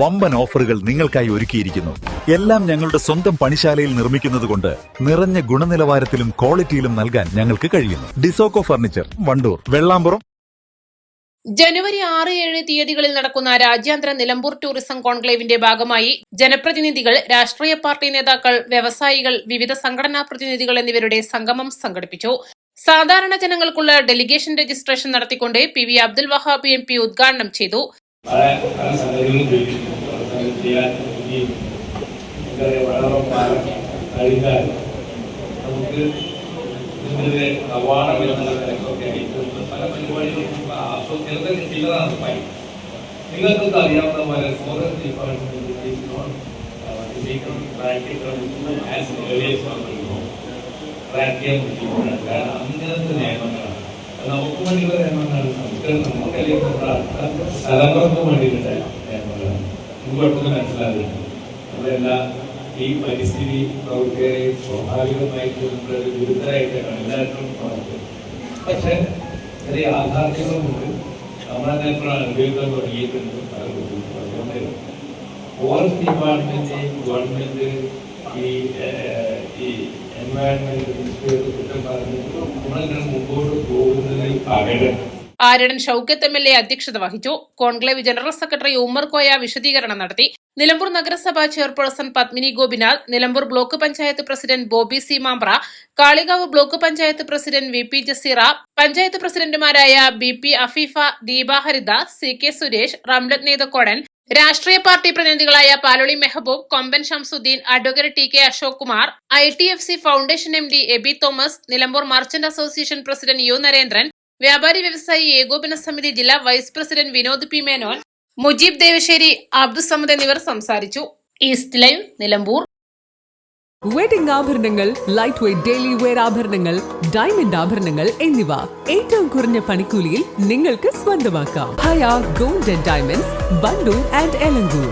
വമ്പൻ ഓഫറുകൾ നിങ്ങൾക്കായി ഒരുക്കിയിരിക്കുന്നു. എല്ലാം ഞങ്ങളുടെ സ്വന്തം പണിശാലയിൽ നിർമ്മിക്കുന്നതുകൊണ്ട് നിറഞ്ഞ ഗുണനിലവാരത്തിലും ക്വാളിറ്റിയിലും നൽകാൻ ഞങ്ങൾക്ക് കഴിയുന്നു. ഡിസോക്കോ ഫർണിച്ചർ, വണ്ടൂർ, വെള്ളാമ്പുറം. ജനുവരി 6-7 തീയതികളിൽ നടക്കുന്ന രാജ്യാന്തര നിലമ്പൂർ ടൂറിസം കോൺക്ലേവിന്റെ ഭാഗമായി ജനപ്രതിനിധികൾ, രാഷ്ട്രീയ പാർട്ടി നേതാക്കൾ, വ്യവസായികൾ, വിവിധ സംഘടനാ പ്രതിനിധികൾ എന്നിവരുടെ സംഗമം സംഘടിപ്പിച്ചു. സാധാരണ ജനങ്ങൾക്കുള്ള ഡെലിഗേഷൻ രജിസ്ട്രേഷൻ നടത്തിക്കൊണ്ട് PV അബ്ദുൽ വഹാബ് MP ഉദ്ഘാടനം ചെയ്തു. നിങ്ങൾക്കൊക്കെ അറിയാവുന്ന പോലെ ഫോറസ്റ്റ് ഡിപ്പാർട്ട്മെന്റ് അങ്ങനത്തെ നിയമങ്ങളാണ്. നമുക്ക് വേണ്ടിയുള്ള നിയമങ്ങളാണ്. തലമുറക്ക് വേണ്ടിയുള്ള നിയമങ്ങളാണ്. നമുക്ക് പെട്ടെന്ന് മനസ്സിലാകുന്നു. നമ്മളെല്ലാം ഈ പരിസ്ഥിതി പ്രവർത്തകരെയും സ്വാഭാവികമായിട്ട് നമ്മളൊരു ഗുരുതരായിട്ടാണ് എല്ലാവർക്കും പ്രവർത്തിക്കുന്നത്. പക്ഷെ ചെറിയ യാഥാർത്ഥ്യങ്ങളുമുണ്ട്. നമ്മളെ എപ്പോഴാണ് അനുഭവിക്കാൻ തുടങ്ങിയിട്ടുണ്ട് പല ബുദ്ധിമുട്ടും. അതുകൊണ്ട് ഫോറസ്റ്റ് ഡിപ്പാർട്ട്മെന്റ്, ഗവൺമെന്റ് ഈ എൻവയറൺമെന്റ് മിനിസ്റ്ററിയൊക്കെ കുറ്റം പറഞ്ഞിട്ട് നമ്മളിങ്ങനെ മുമ്പോട്ട് പോകുന്നതിൽ പകരം ആര്യടൻ ഷൌക്കത്ത് MLA അധ്യക്ഷത വഹിച്ചു. Conclave general secretary Ummer Koya വിശദീകരണം നടത്തി. നിലമ്പൂർ നഗരസഭാ chairperson Padmini Gopinath, Nilambur block panchayat president Bobby C Mampra, Kalikavu block panchayat president VP Jaseera, panchayat പ്രസിഡന്റുമാരായ BP അഫീഫ, ദീപ ഹരിദാസ്, CK സുരേഷ്, റംലത്ത് നെയ്തക്കോടൻ, രാഷ്ട്രീയ party പ്രതിനിധികളായ Paloli Mehaboob, Komban Shamsuddin, advocate TK Ashok Kumar, ITFC foundation MD Aby Thomas, Nilambur merchant association president U Narendran, വ്യാപാരി വ്യവസായി ഏകോപന സമിതി ജില്ലാ vice president Vinod P Menon, Mujeeb Devasseri, Abdussamad എന്നിവർ സംസാരിച്ചു. East live, Nilambur. വെഡിംഗ് ആഭരണങ്ങൾ, ലൈറ്റ് വെയ്റ്റ് ഡെയിലി വെയർ ആഭരണങ്ങൾ, ഡയമണ്ട് ആഭരണങ്ങൾ എന്നിവ ഏറ്റവും കുറഞ്ഞ പണിക്കൂലിയിൽ നിങ്ങൾക്ക് സ്വന്തമാക്കാം. Haya gold and diamonds, Wandoor and Elankur.